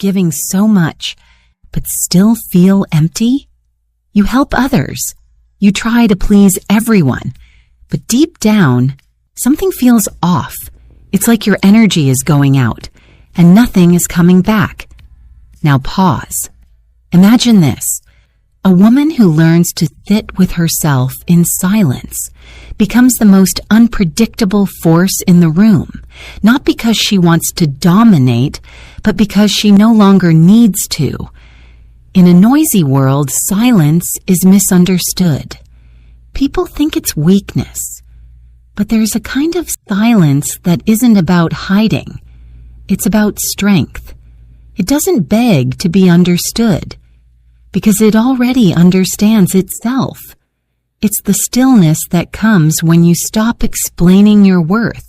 giving so much, but still feel empty? You help others. You try to please everyone. But deep down, something feels off. It's like your energy is going out and nothing is coming back. Now pause. Imagine this. A woman who learns to sit with herself in silence becomes the most unpredictable force in the room, not because she wants to dominate, but because she no longer needs to. In a noisy world, silence is misunderstood. People think it's weakness, but there's a kind of silence that isn't about hiding. It's about strength. It doesn't beg to be understood, because it already understands itself. It's the stillness that comes when you stop explaining your worth.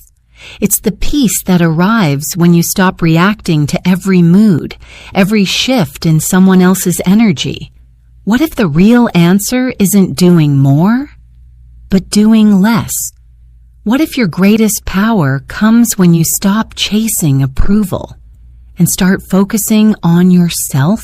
It's the peace that arrives when you stop reacting to every mood, every shift in someone else's energy. What if the real answer isn't doing more, but doing less? What if your greatest power comes when you stop chasing approval and start focusing on yourself?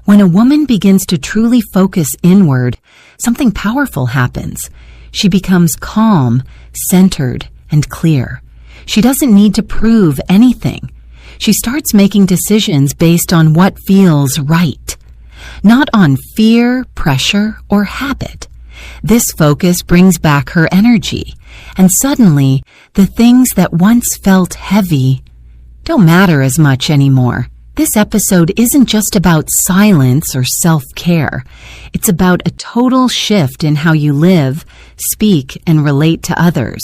When a woman begins to truly focus inward, something powerful happens. She becomes calm, centered, and clear. She doesn't need to prove anything. She starts making decisions based on what feels right, not on fear, pressure, or habit. This focus brings back her energy, and suddenly, the things that once felt heavy don't matter as much anymore. This episode isn't just about silence or self-care. It's about a total shift in how you live, speak, and relate to others.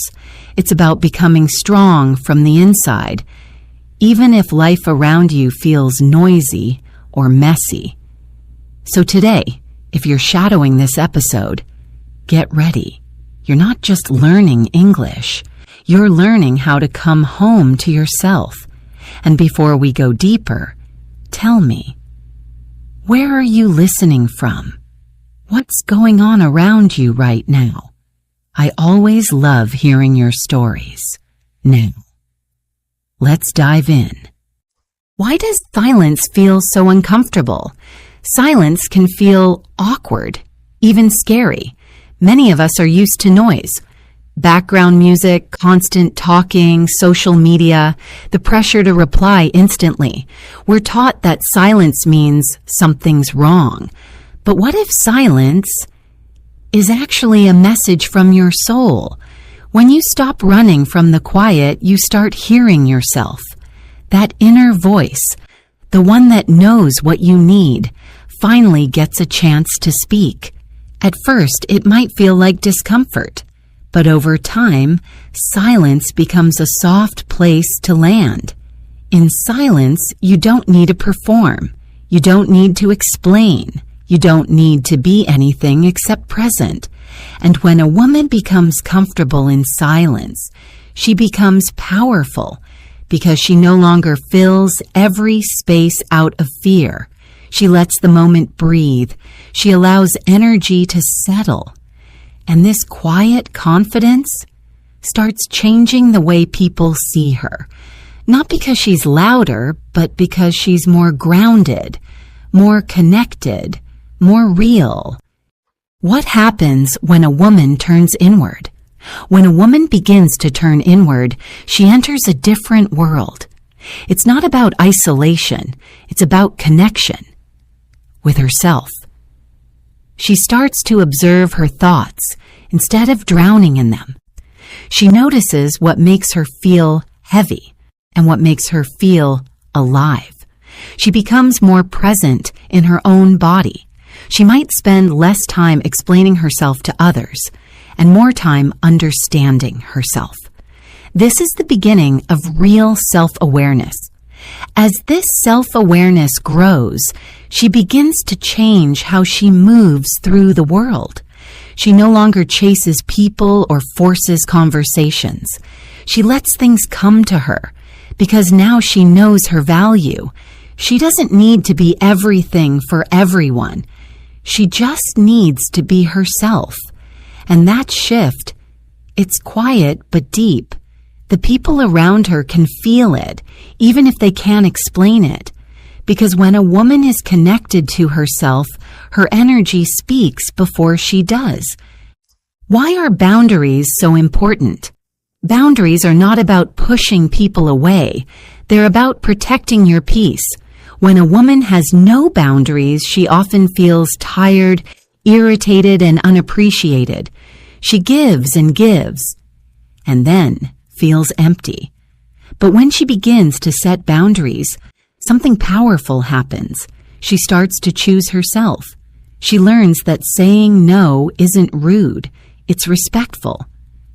It's about becoming strong from the inside, even if life around you feels noisy or messy. So today, if you're shadowing this episode, get ready. You're not just learning English. You're learning how to come home to yourself. And before we go deeper, tell me, where are you listening from? What's going on around you right now? I always love hearing your stories. Now, let's dive in. Why does silence feel so uncomfortable? Silence can feel awkward, even scary. Many of us are used to noise. Background music, constant talking, social media, the pressure to reply instantly. We're taught that silence means something's wrong. But what if silence is actually a message from your soul? When you stop running from the quiet, you start hearing yourself. That inner voice, the one that knows what you need, finally gets a chance to speak. At first, it might feel like discomfort. But over time, silence becomes a soft place to land. In silence, you don't need to perform. You don't need to explain. You don't need to be anything except present. And when a woman becomes comfortable in silence, she becomes powerful because she no longer fills every space out of fear. She lets the moment breathe. She allows energy to settle. And this quiet confidence starts changing the way people see her. Not because she's louder, but because she's more grounded, more connected, more real. What happens when a woman turns inward? When a woman begins to turn inward, she enters a different world. It's not about isolation. It's about connection with herself. She starts to observe her thoughts instead of drowning in them. She notices what makes her feel heavy and what makes her feel alive. She becomes more present in her own body. She might spend less time explaining herself to others and more time understanding herself. This is the beginning of real self-awareness. As this self-awareness grows, she begins to change how she moves through the world. She no longer chases people or forces conversations. She lets things come to her because now she knows her value. She doesn't need to be everything for everyone. She just needs to be herself. And that shift, it's quiet but deep. The people around her can feel it, even if they can't explain it, because when a woman is connected to herself, her energy speaks before she does. Why are boundaries so important? Boundaries are not about pushing people away. They're about protecting your peace. When a woman has no boundaries, she often feels tired, irritated, and unappreciated. She gives, and then feels empty. But when she begins to set boundaries, something powerful happens. She starts to choose herself. She learns that saying no isn't rude, it's respectful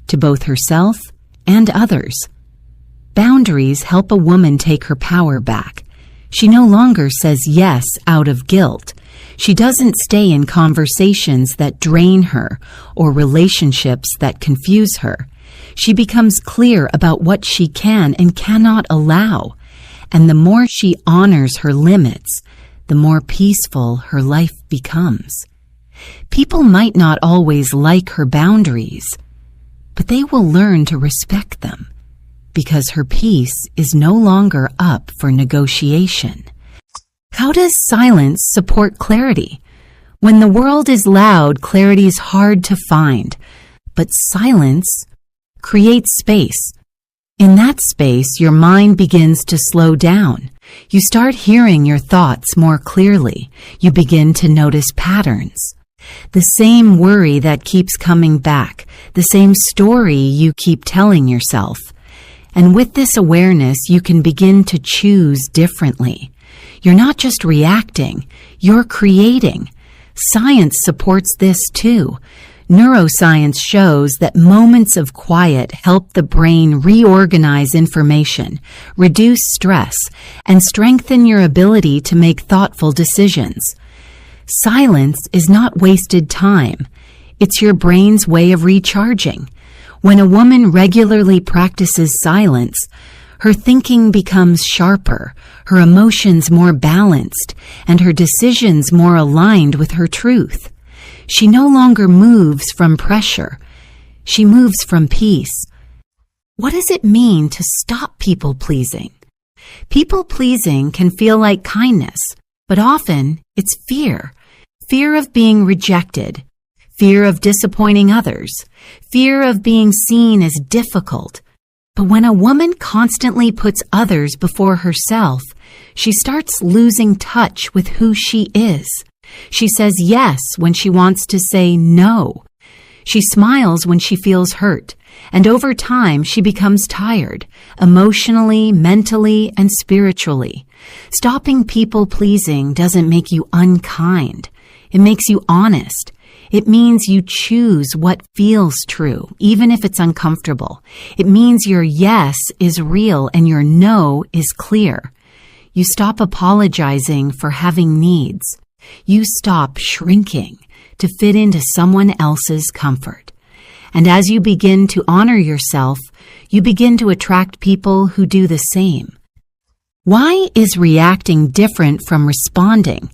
to both herself and others. Boundaries help a woman take her power back. She no longer says yes out of guilt. She doesn't stay in conversations that drain her or relationships that confuse her. She becomes clear about what she can and cannot allow. And the more she honors her limits, the more peaceful her life becomes. People might not always like her boundaries, but they will learn to respect them, because her peace is no longer up for negotiation. How does silence support clarity? When the world is loud, clarity is hard to find, but silence creates space. In that space, your mind begins to slow down. You start hearing your thoughts more clearly. You begin to notice patterns. The same worry that keeps coming back, the same story you keep telling yourself. And with this awareness, you can begin to choose differently. You're not just reacting, you're creating. Science supports this too. Neuroscience shows that moments of quiet help the brain reorganize information, reduce stress, and strengthen your ability to make thoughtful decisions. Silence is not wasted time. It's your brain's way of recharging. When a woman regularly practices silence, her thinking becomes sharper, her emotions more balanced, and her decisions more aligned with her truth. She no longer moves from pressure. She moves from peace. What does it mean to stop people-pleasing? People-pleasing can feel like kindness, but often it's fear. Fear of being rejected. Fear of disappointing others, fear of being seen as difficult. But when a woman constantly puts others before herself, she starts losing touch with who she is. She says yes when she wants to say no. She smiles when she feels hurt, and over time she becomes tired, emotionally, mentally, and spiritually. Stopping people-pleasing doesn't make you unkind. It makes you honest. It means you choose what feels true, even if it's uncomfortable. It means your yes is real and your no is clear. You stop apologizing for having needs. You stop shrinking to fit into someone else's comfort. And as you begin to honor yourself, you begin to attract people who do the same. Why is reacting different from responding?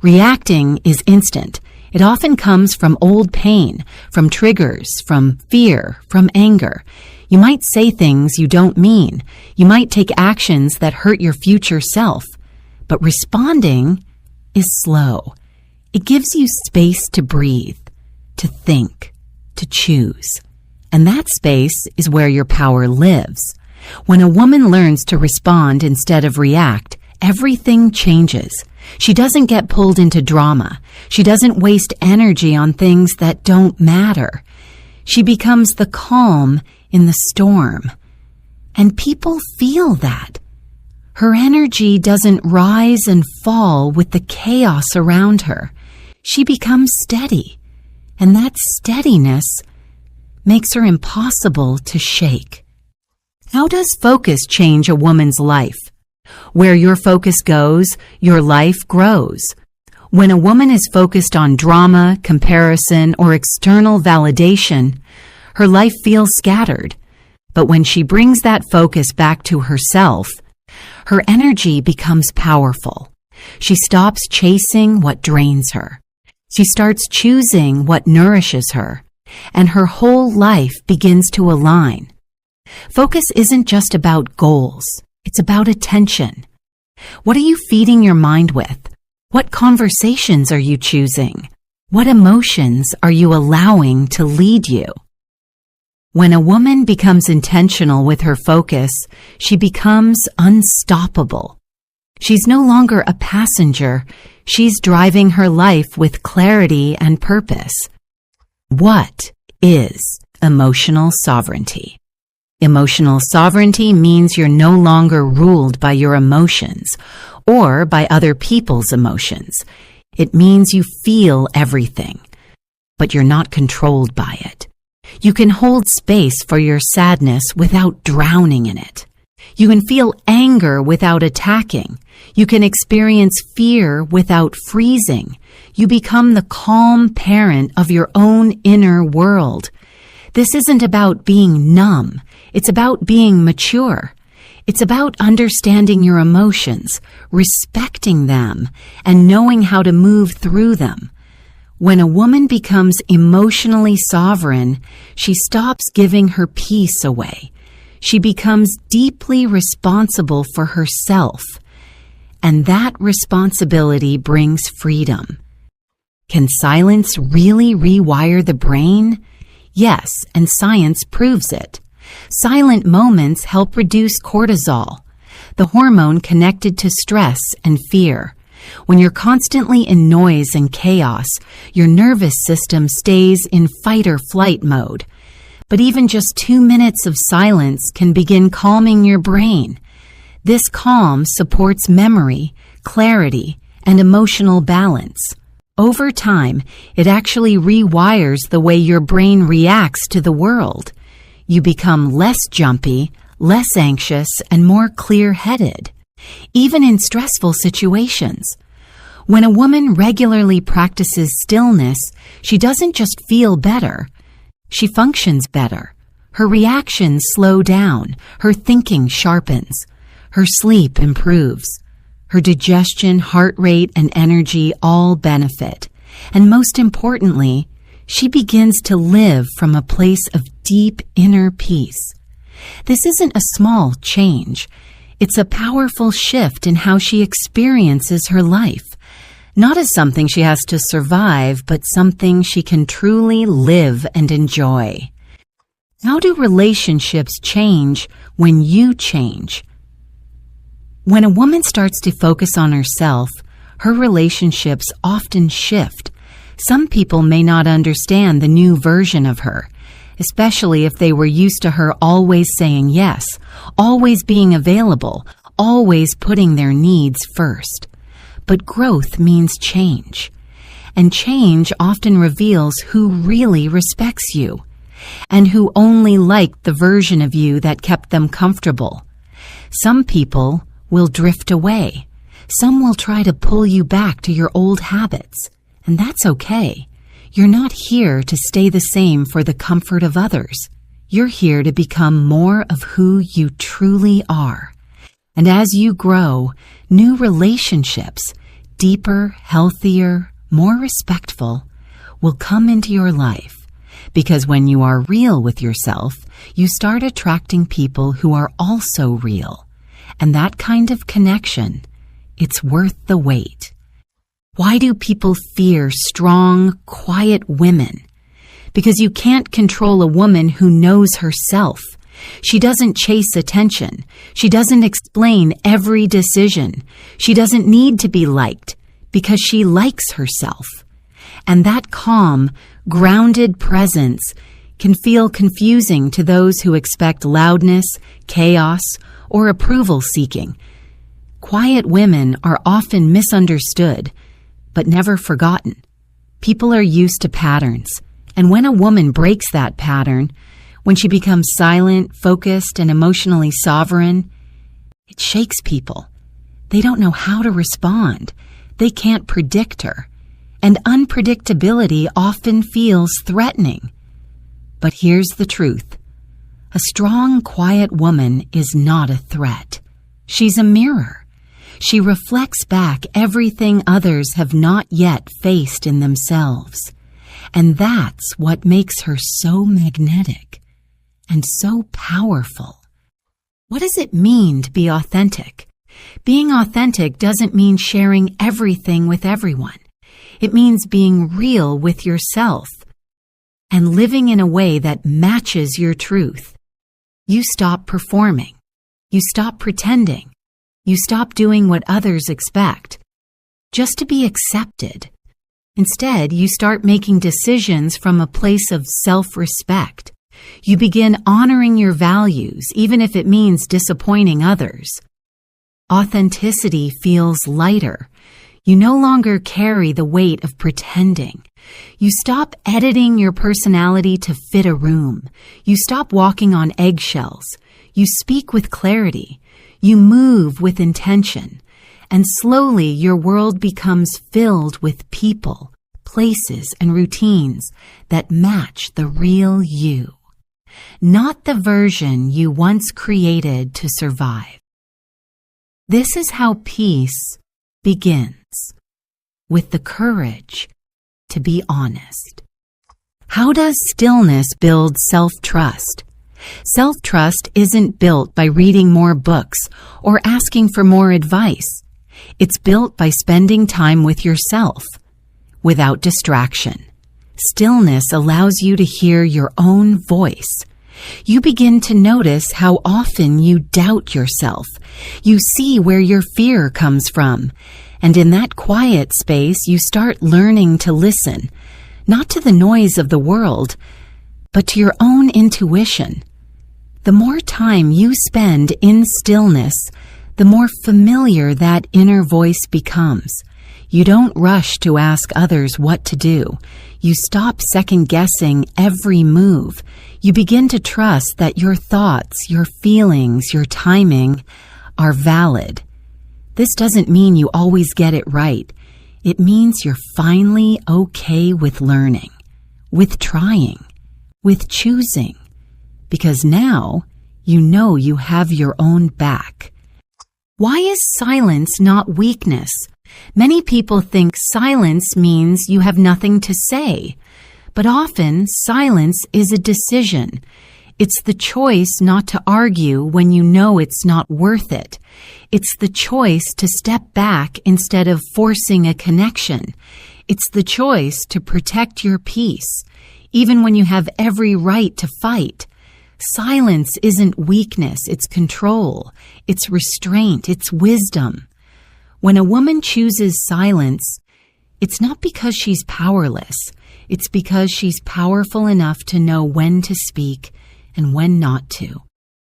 Reacting is instant. It often comes from old pain, from triggers, from fear, from anger. You might say things you don't mean. You might take actions that hurt your future self. But responding is slow. It gives you space to breathe, to think, to choose. And that space is where your power lives. When a woman learns to respond instead of react, everything changes. She doesn't get pulled into drama. She doesn't waste energy on things that don't matter. She becomes the calm in the storm. And people feel that. Her energy doesn't rise and fall with the chaos around her. She becomes steady. And that steadiness makes her impossible to shake. How does focus change a woman's life? Where your focus goes, your life grows. When a woman is focused on drama, comparison, or external validation, her life feels scattered. But when she brings that focus back to herself, her energy becomes powerful. She stops chasing what drains her. She starts choosing what nourishes her, and her whole life begins to align. Focus isn't just about goals. It's about attention. What are you feeding your mind with? What conversations are you choosing? What emotions are you allowing to lead you? When a woman becomes intentional with her focus, she becomes unstoppable. She's no longer a passenger. She's driving her life with clarity and purpose. What is emotional sovereignty? Emotional sovereignty means you're no longer ruled by your emotions or by other people's emotions. It means you feel everything, but you're not controlled by it. You can hold space for your sadness without drowning in it. You can feel anger without attacking. You can experience fear without freezing. You become the calm parent of your own inner world. This isn't about being numb. It's about being mature. It's about understanding your emotions, respecting them, and knowing how to move through them. When a woman becomes emotionally sovereign, she stops giving her peace away. She becomes deeply responsible for herself, and that responsibility brings freedom. Can silence really rewire the brain? Yes, and science proves it. Silent moments help reduce cortisol, the hormone connected to stress and fear. When you're constantly in noise and chaos, your nervous system stays in fight or flight mode. But even just 2 minutes of silence can begin calming your brain. This calm supports memory, clarity, and emotional balance. Over time, it actually rewires the way your brain reacts to the world. You become less jumpy, less anxious, and more clear-headed, even in stressful situations. When a woman regularly practices stillness, she doesn't just feel better, she functions better. Her reactions slow down, her thinking sharpens, her sleep improves. Her digestion, heart rate, and energy all benefit. And most importantly, she begins to live from a place of deep inner peace. This isn't a small change. It's a powerful shift in how she experiences her life. Not as something she has to survive, but something she can truly live and enjoy. How do relationships change when you change? When a woman starts to focus on herself, her relationships often shift. Some people may not understand the new version of her, especially if they were used to her always saying yes, always being available, always putting their needs first. But growth means change, and change often reveals who really respects you, and who only liked the version of you that kept them comfortable. Some people will drift away. Some will try to pull you back to your old habits, and that's okay. You're not here to stay the same for the comfort of others. You're here to become more of who you truly are. And as you grow, new relationships, deeper, healthier, more respectful, will come into your life. Because when you are real with yourself, you start attracting people who are also real. And that kind of connection, it's worth the wait. Why do people fear strong, quiet women? Because you can't control a woman who knows herself. She doesn't chase attention. She doesn't explain every decision. She doesn't need to be liked because she likes herself. And that calm, grounded presence can feel confusing to those who expect loudness, chaos, or approval-seeking. Quiet women are often misunderstood, but never forgotten. People are used to patterns, and when a woman breaks that pattern, when she becomes silent, focused, and emotionally sovereign, it shakes people. They don't know how to respond. They can't predict her, and unpredictability often feels threatening. But here's the truth. A strong, quiet woman is not a threat. She's a mirror. She reflects back everything others have not yet faced in themselves. And that's what makes her so magnetic and so powerful. What does it mean to be authentic? Being authentic doesn't mean sharing everything with everyone. It means being real with yourself and living in a way that matches your truth. You stop performing. You stop pretending. You stop doing what others expect, just to be accepted. Instead, you start making decisions from a place of self-respect. You begin honoring your values, even if it means disappointing others. Authenticity feels lighter. You no longer carry the weight of pretending. You stop editing your personality to fit a room. You stop walking on eggshells. You speak with clarity. You move with intention. And slowly your world becomes filled with people, places, and routines that match the real you, not the version you once created to survive. This is how peace begins, with the courage to be honest. How does stillness build self-trust? Self-trust isn't built by reading more books or asking for more advice. It's built by spending time with yourself, without distraction. Stillness allows you to hear your own voice. You begin to notice how often you doubt yourself. You see where your fear comes from. And in that quiet space, you start learning to listen, not to the noise of the world, but to your own intuition. The more time you spend in stillness, the more familiar that inner voice becomes. You don't rush to ask others what to do. You stop second-guessing every move. You begin to trust that your thoughts, your feelings, your timing are valid. This doesn't mean you always get it right. It means you're finally okay with learning, with trying, with choosing. Because now you know you have your own back. Why is silence not weakness? Many people think silence means you have nothing to say. But often, silence is a decision. It's the choice not to argue when you know it's not worth it. It's the choice to step back instead of forcing a connection. It's the choice to protect your peace, even when you have every right to fight. Silence isn't weakness, it's control, it's restraint, it's wisdom. When a woman chooses silence, it's not because she's powerless. It's because she's powerful enough to know when to speak and when not to.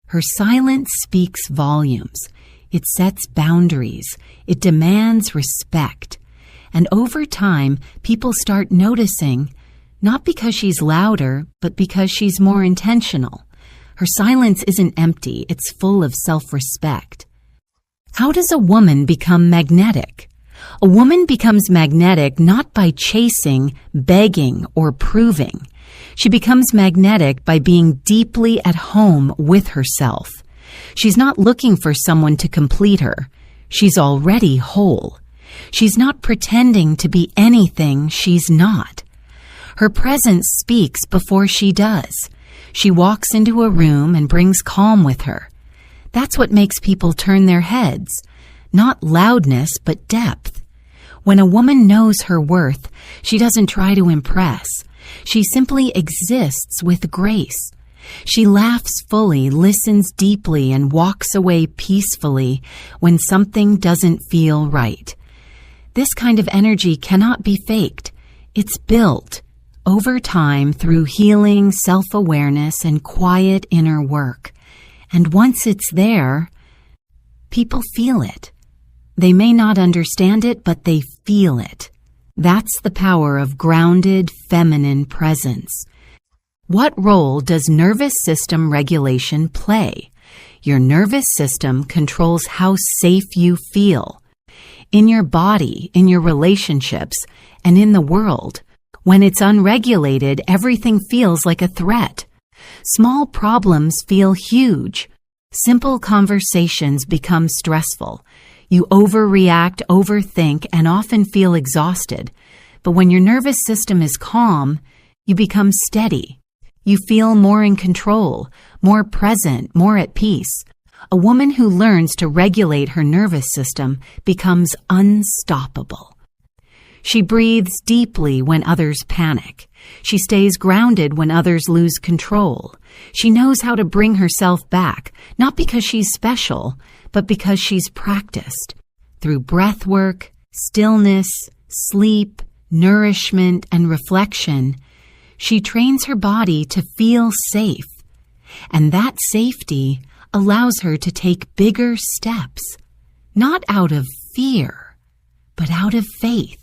Her silence speaks volumes. It sets boundaries. It demands respect. And over time, people start noticing, not because she's louder, but because she's more intentional. Her silence isn't empty. It's full of self-respect. How does a woman become magnetic? A woman becomes magnetic not by chasing, begging, or proving. She becomes magnetic by being deeply at home with herself. She's not looking for someone to complete her. She's already whole. She's not pretending to be anything she's not. Her presence speaks before she does. She walks into a room and brings calm with her. That's what makes people turn their heads. Not loudness, but depth. When a woman knows her worth, she doesn't try to impress. She simply exists with grace. She laughs fully, listens deeply, and walks away peacefully when something doesn't feel right. This kind of energy cannot be faked. It's built over time through healing, self-awareness, and quiet inner work. And once it's there, people feel it. They may not understand it, but they feel it. That's the power of grounded, feminine presence. What role does nervous system regulation play? Your nervous system controls how safe you feel. In your body, in your relationships, and in the world. When it's unregulated, everything feels like a threat. Small problems feel huge. Simple conversations become stressful. You overreact, overthink, and often feel exhausted. But when your nervous system is calm, you become steady. You feel more in control, more present, more at peace. A woman who learns to regulate her nervous system becomes unstoppable. She breathes deeply when others panic. She stays grounded when others lose control. She knows how to bring herself back, not because she's special, but because she's practiced. Through breath work, stillness, sleep, nourishment, and reflection, she trains her body to feel safe. And that safety allows her to take bigger steps, not out of fear, but out of faith.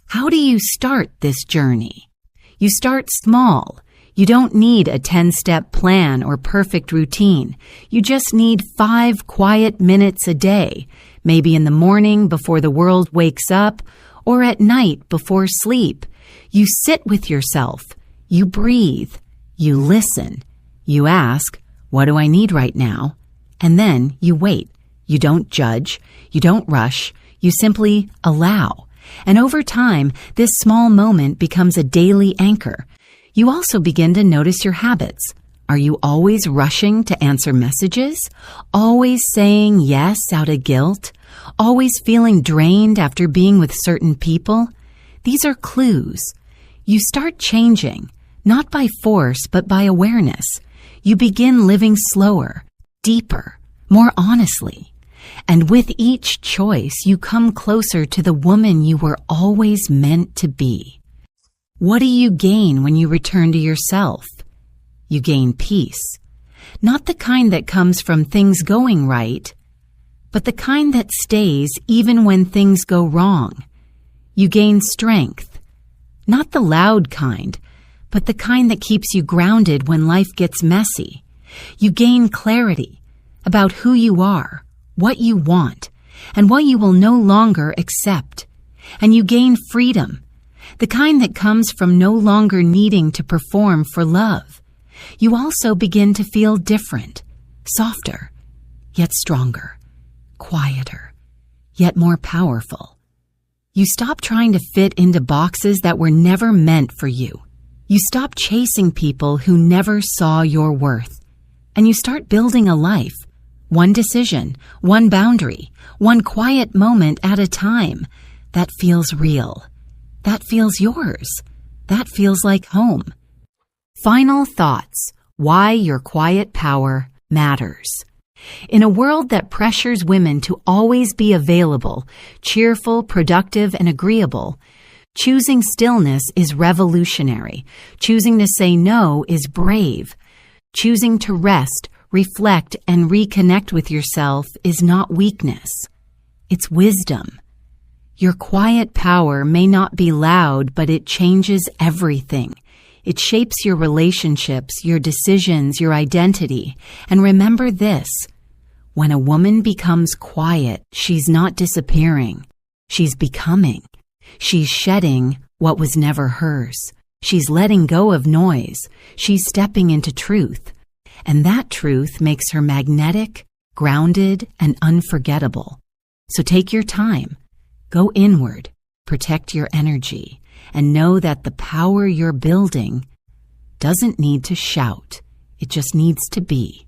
How do you start this journey? You start small. You don't need a 10-step plan or perfect routine. You just need 5 quiet minutes a day, maybe in the morning before the world wakes up or at night before sleep. You sit with yourself. You breathe. You listen. You ask, what do I need right now? And then you wait. You don't judge. You don't rush. You simply allow. And over time, this small moment becomes a daily anchor. You also begin to notice your habits. Are you always rushing to answer messages? Always saying yes out of guilt? Always feeling drained after being with certain people? These are clues. You start changing, not by force, but by awareness. You begin living slower, deeper, more honestly. And with each choice, you come closer to the woman you were always meant to be. What do you gain when you return to yourself? You gain peace. Not the kind that comes from things going right, but the kind that stays even when things go wrong. You gain strength. Not the loud kind, but the kind that keeps you grounded when life gets messy. You gain clarity about who you are, what you want, and what you will no longer accept. And you gain freedom, the kind that comes from no longer needing to perform for love. You also begin to feel different, softer, yet stronger, quieter, yet more powerful. You stop trying to fit into boxes that were never meant for you. You stop chasing people who never saw your worth. And you start building a life. One decision, one boundary, one quiet moment at a time. That feels real. That feels yours. That feels like home. Final thoughts. Why your quiet power matters. In a world that pressures women to always be available, cheerful, productive, and agreeable, choosing stillness is revolutionary. Choosing to say no is brave. Choosing to rest, reflect, and reconnect with yourself is not weakness. It's wisdom. Your quiet power may not be loud, but it changes everything. It shapes your relationships, your decisions, your identity. And remember this, when a woman becomes quiet, she's not disappearing. She's becoming. She's shedding what was never hers. She's letting go of noise. She's stepping into truth. And that truth makes her magnetic, grounded, and unforgettable. So take your time. Go inward. Protect your energy. And know that the power you're building doesn't need to shout. It just needs to be.